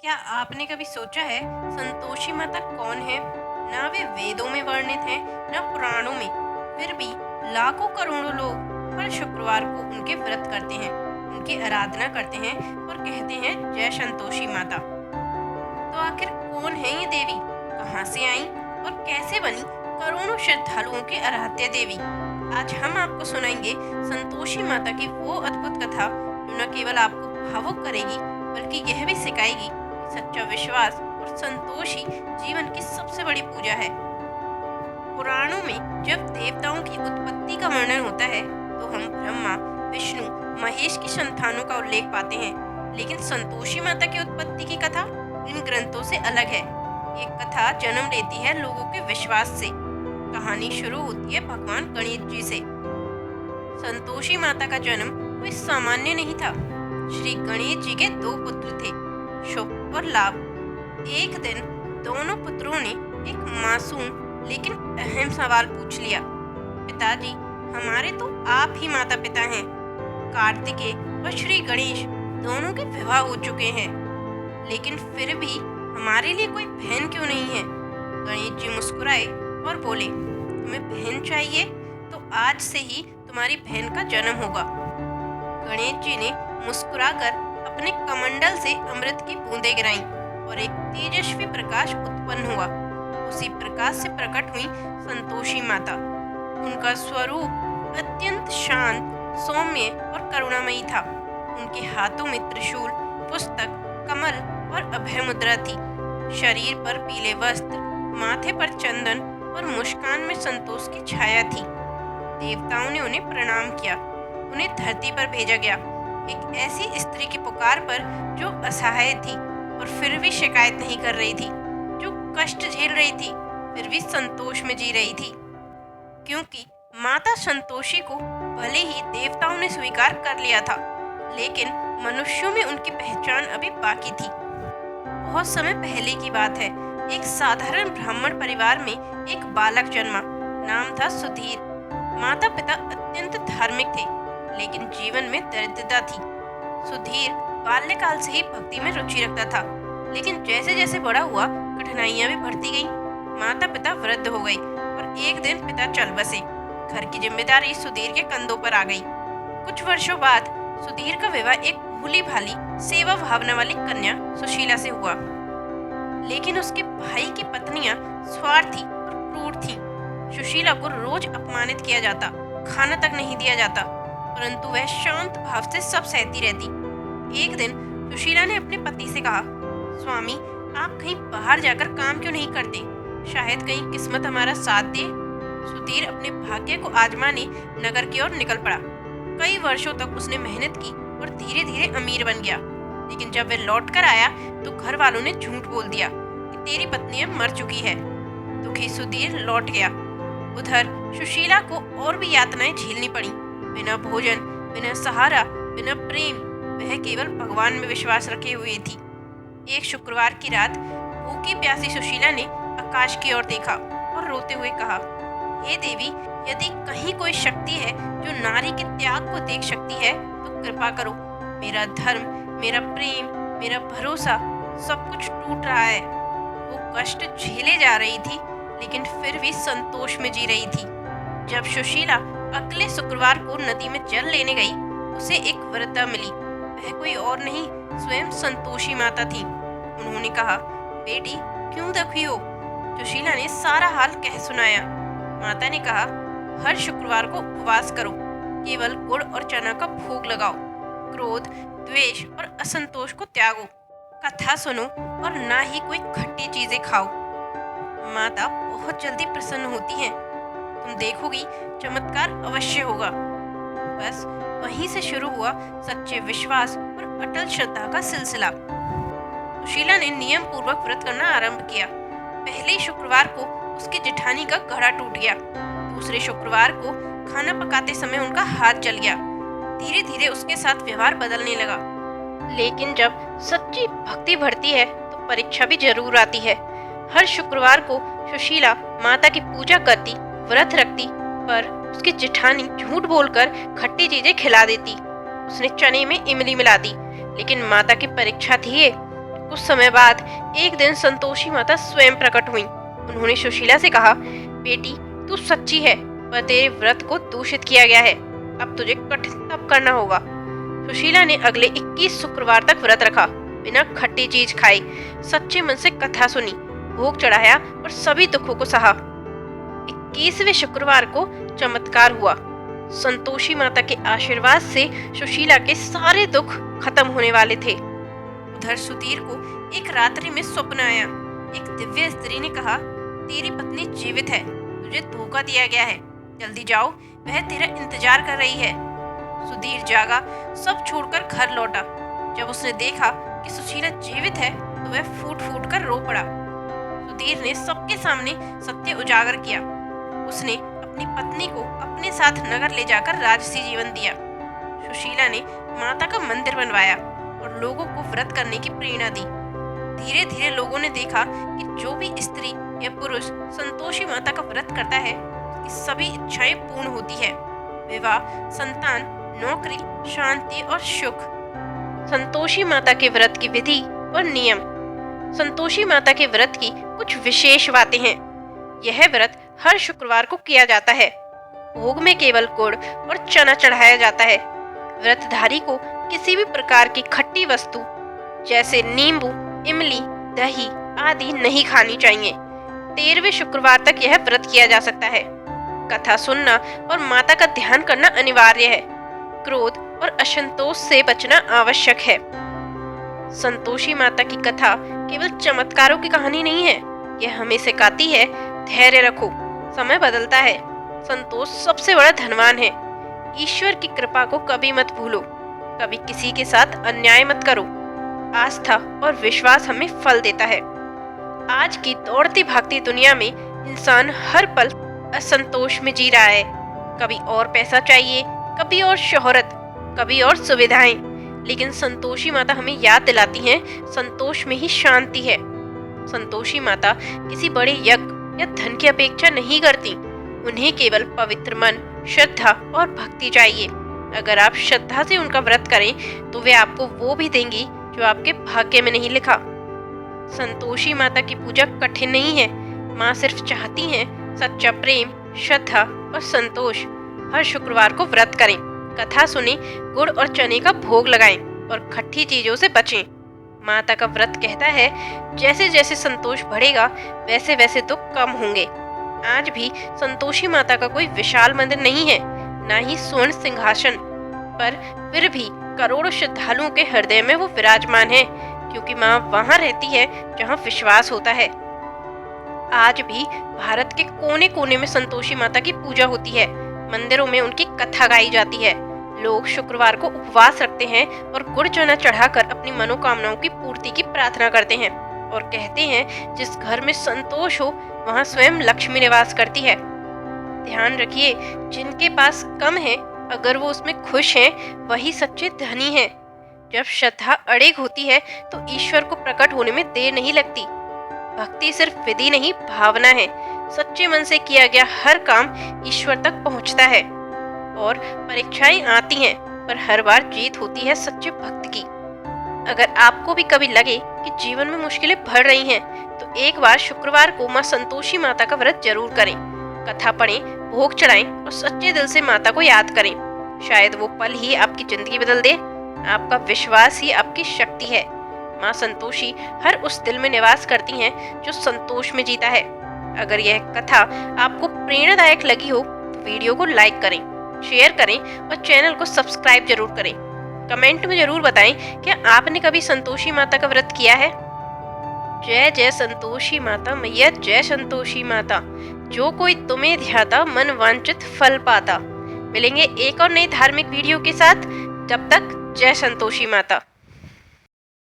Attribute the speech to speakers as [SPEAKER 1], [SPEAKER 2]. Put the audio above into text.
[SPEAKER 1] क्या आपने कभी सोचा है संतोषी माता कौन है? ना वे वेदों में वर्णित हैं, ना पुराणों में। फिर भी लाखों करोड़ों लोग हर शुक्रवार को उनके व्रत करते हैं, उनकी आराधना करते हैं और कहते हैं जय संतोषी माता। तो आखिर कौन है ये देवी? कहाँ से आई और कैसे बनी करोड़ों श्रद्धालुओं की आराध्य देवी? आज हम आपको सुनाएंगे संतोषी माता की वो अद्भुत कथा जो न केवल आपको भावुक करेगी बल्कि यह भी सिखाएगी कि सच्चा विश्वास और संतोष ही जीवन की सबसे बड़ी पूजा है। पुराणों में जब देवताओं की उत्पत्ति का वर्णन होता है तो हम ब्रह्मा, विष्णु, महेश की संतानों का उल्लेख पाते हैं, लेकिन संतोषी माता की उत्पत्ति की कथा इन ग्रंथों से अलग है। ये कथा जन्म लेती है लोगों के विश्वास से। कहानी शुरू होती है भगवान गणेश जी से। संतोषी माता का जन्म कोई सामान्य नहीं था। श्री गणेश जी के दो पुत्र थे, शुभ और लाभ। एक दिन दोनों पुत्रों ने एक मासूम लेकिन अहम सवाल पूछ लिया। पिताजी, हमारे तो आप ही माता पिता हैं। कार्तिकेय और श्री गणेश दोनों के विवाह हो चुके हैं, लेकिन फिर भी हमारे लिए कोई बहन क्यों नहीं है? गणेश जी मुस्कुराए और बोले, तुम्हें बहन चाहिए तो आज से ही तुम्हारी बहन का जन्म होगा। गणेश जी ने मुस्कुराकर अपने कमंडल से अमृत की बूंदें गिराईं और एक तेजस्वी प्रकाश उत्पन्न हुआ। उसी प्रकाश से प्रकट हुई संतोषी माता। उनका स्वरूप अत्यंत शांत, सौम्य और करुणामयी था। उनके हाथों में त्रिशूल, पुस्तक, कमल और अभय मुद्रा थी। शरीर पर पीले वस्त्र, माथे पर चंदन और मुस्कान में संतोष की छाया थी। देवताओं ने उन्हें प्रणाम किया। उन्हें धरती पर भेजा गया, एक ऐसी स्त्री की पुकार पर जो असहाय थी और फिर भी शिकायत नहीं कर रही थी, जो कष्ट झेल रही थी फिर भी संतोष में जी रही थी। क्योंकि माता संतोषी को भले ही देवताओं ने स्वीकार कर लिया था, लेकिन मनुष्यों में उनकी पहचान अभी बाकी थी। बहुत समय पहले की बात है। एक साधारण ब्राह्मण परिवार में एक बालक जन्मा। नाम था सुधीर। माता पिता अत्यंत धार्मिक थे, लेकिन जीवन में दरिद्रता थी। सुधीर बाल्यकाल से ही भक्ति में रुचि रखता था, लेकिन जैसे जैसे बड़ा हुआ कठिनाइयां भी बढ़ती गईं। माता पिता वृद्ध हो गए और एक दिन पिता चल बसे। घर की जिम्मेदारी सुधीर के कंधों पर आ गई। कुछ वर्षों बाद सुधीर का विवाह एक भोली भाली सेवा भावना वाली कन्या सुशीला से हुआ, लेकिन उसके भाई की पत्नियां स्वार्थी और क्रूर थीं। सुशीला को रोज अपमानित किया जाता, खाना तक नहीं दिया जाता, परंतु वह शांत भाव से सब सहती रहती। एक दिन सुशीला ने अपने पति से कहा, स्वामी, आप कहीं बाहर जाकर काम क्यों नहीं करते? शायद कहीं किस्मत हमारा साथ दे। सुधीर अपने भाग्य को आजमाने नगर की ओर निकल पड़ा। कई वर्षों तक उसने मेहनत की और धीरे धीरे अमीर बन गया, लेकिन जब वह लौट कर आया तो घर वालों ने झूठ बोल दिया कि तेरी पत्नी अब मर चुकी है। दुखी सुधीर लौट गया। उधर सुशीला को और भी यातनाएं झेलनी पड़ी। बिना भोजन, बिना सहारा, बिना प्रेम, वह केवल भगवान में विश्वास रखे हुए थी। एक शुक्रवार की रात भूखी प्यासी सुशीला ने आकाश की ओर देखा और रोते हुए कहा, हे देवी, यदि कहीं कोई शक्ति है जो नारी के त्याग को देख सकती है तो कृपा करो। मेरा धर्म, मेरा प्रेम, मेरा भरोसा सब कुछ टूट रहा है। वो कष्ट झेले जा रही थी, लेकिन फिर भी संतोष में जी रही थी। जब सुशीला अगले शुक्रवार को नदी में जल लेने गई, उसे एक वृद्धा मिली। वह कोई और नहीं, स्वयं संतोषी माता थी। उन्होंने कहा, बेटी, क्यों दुखी हो? सुशीला ने सारा हाल कह सुनाया। माता ने कहा, हर शुक्रवार को उपवास करो, केवल गुड़ और चना का भोग लगाओ, क्रोध, द्वेष और असंतोष को त्यागो, कथा सुनो और ना ही कोई खट्टी चीजें खाओ। माता बहुत जल्दी प्रसन्न होती हैं। तुम देखोगी चमत्कार अवश्य होगा। बस वहीं से शुरू हुआ सच्चे विश्वास और अटल श्रद्धा का सिलसिला। सुशीला ने नियम पूर्वक व्रत करना आरंभ किया। पहले शुक्रवार को उसकी जेठानी का घड़ा टूट गया। दूसरे शुक्रवार को खाना पकाते समय उनका हाथ जल गया। धीरे धीरे उसके साथ व्यवहार बदलने लगा। लेकिन जब सच्ची भक्ति बढ़ती है तो परीक्षा भी जरूर आती है। हर शुक्रवार को सुशीला माता की पूजा करती, व्रत रखती, पर उसकी जेठानी झूठ बोलकर खट्टी चीजें खिला देती। उसने चने में इमली मिला दी, लेकिन माता की परीक्षा थी ये। कुछ समय बाद एक दिन संतोषी माता स्वयं प्रकट हुई। उन्होंने सुशीला से कहा, बेटी तू सच्ची है, पर तेरे व्रत को दूषित किया गया है। अब तुझे कठिन तप करना होगा। सुशीला ने अगले 21 शुक्रवार तक व्रत रखा, बिना खट्टी चीज खाई, सच्चे मन से कथा सुनी, भोग चढ़ाया और सभी दुखों को सहा। 21वें शुक्रवार को चमत्कार हुआ। संतोषी माता के आशीर्वाद से सुशीला के सारे दुख खत्म होने वाले थे। उधर सुधीर को एक रात्रि में स्वप्न आया। एक दिव्य स्त्री ने कहा, तेरी पत्नी जीवित है, तुझे धोखा दिया गया है, जल्दी जाओ, वह तेरा इंतजार कर रही है। सुधीर जागा, सब छोड़कर घर लौटा। जब उसने देखा कि सुशीला जीवित है तो वह फूट फूट कर रो पड़ा। सुधीर ने सबके सामने सत्य उजागर किया। उसने अपनी पत्नी को अपने साथ नगर ले जाकर राजसी जीवन दिया। सुशीला ने माता का मंदिर बनवाया और लोगों को व्रत करने की प्रेरणा दी। धीरे धीरे लोगों ने देखा कि जो भी स्त्री या पुरुष संतोषी माता का व्रत करता है उसकी सभी इच्छाएं पूर्ण होती है। विवाह, संतान, नौकरी, शांति और सुख। संतोषी माता के व्रत की विधि और नियम। संतोषी माता के व्रत की कुछ विशेष बातें हैं। यह व्रत हर शुक्रवार को किया जाता है। भोग में केवल गुड़ और चना चढ़ाया जाता है। व्रतधारी को किसी भी प्रकार की खट्टी वस्तु जैसे नींबू, इमली, दही आदि नहीं खानी चाहिए। 13वें शुक्रवार तक यह व्रत किया जा सकता है। कथा सुनना और माता का ध्यान करना अनिवार्य है। क्रोध और असंतोष से बचना आवश्यक है। संतोषी माता की कथा केवल चमत्कारों की कहानी नहीं है, यह हमें सिखाती है धैर्य रखो, समय बदलता है। संतोष सबसे बड़ा धनवान है। ईश्वर की कृपा को कभी मत भूलो, कभी किसी के साथ अन्याय मत करो। आस्था और विश्वास हमें फल देता है। आज की दौड़ती भागती दुनिया में इंसान हर पल असंतोष में जी रहा है। कभी और पैसा चाहिए, कभी और शोहरत, कभी और सुविधाएं। लेकिन संतोषी माता हमें याद दिलाती हैं, संतोष में ही शांति है। संतोषी माता किसी बड़े यज्ञ या धन की अपेक्षा नहीं करती। उन्हें केवल पवित्र मन, श्रद्धा और भक्ति चाहिए। अगर आप श्रद्धा से उनका व्रत करें तो वे आपको वो भी देंगी जो आपके भाग्य में नहीं लिखा। संतोषी माता की पूजा कठिन नहीं है। माँ सिर्फ चाहती हैं सच्चा प्रेम, श्रद्धा और संतोष। हर शुक्रवार को व्रत करें, कथा सुने, गुड़ और चने का भोग लगाएं और खट्टी चीजों से बचें। माता का व्रत कहता है, जैसे जैसे संतोष बढ़ेगा वैसे वैसे दुख कम होंगे। आज भी संतोषी माता का कोई विशाल मंदिर नहीं है, ना ही स्वर्ण सिंहासन, पर फिर भी करोड़ों श्रद्धालुओं के हृदय में वो विराजमान है, क्योंकि माँ वहाँ रहती है जहाँ विश्वास होता है। आज भी भारत के कोने कोने में संतोषी माता की पूजा होती है। मंदिरों में उनकी कथा गाई जाती है। लोग शुक्रवार को उपवास रखते हैं और गुड़ चना चढ़ाकर अपनी मनोकामनाओं की पूर्ति की प्रार्थना करते हैं और कहते हैं, जिस घर में संतोष हो वहाँ स्वयं लक्ष्मी निवास करती है। ध्यान रखिए, जिनके पास कम है, अगर वो उसमें खुश हैं, वही सच्चे धनी हैं। जब श्रद्धा अड़िग होती है तो ईश्वर को प्रकट होने में देर नहीं लगती। भक्ति सिर्फ विधि नहीं, भावना है। सच्चे मन से किया गया हर काम ईश्वर तक पहुंचता है। और परीक्षाएं आती हैं, पर हर बार जीत होती है सच्चे भक्त की। अगर आपको भी कभी लगे कि जीवन में मुश्किलें बढ़ रही हैं, तो एक बार शुक्रवार को माँ संतोषी माता का व्रत जरूर करें। कथा पढ़ें, भोग चढ़ाएं और सच्चे दिल से माता को याद करें। शायद वो पल ही आपकी जिंदगी बदल दे। आपका विश्वास ही आपकी शक्ति है। माँ संतोषी हर उस दिल में निवास करती हैं जो संतोष में जीता है। अगर यह कथा आपको प्रेरणादायक लगी हो तो वीडियो को लाइक करें, शेयर करें और चैनल को सब्सक्राइब जरूर करें। कमेंट में जरूर बताएं, क्या आपने कभी संतोषी माता का व्रत किया है? जय जय संतोषी माता मैया, जय संतोषी माता। जो कोई तुम्हें ध्याता, मन वांछित फल पाता। मिलेंगे एक और नई धार्मिक वीडियो के साथ। जब तक जय संतोषी माता।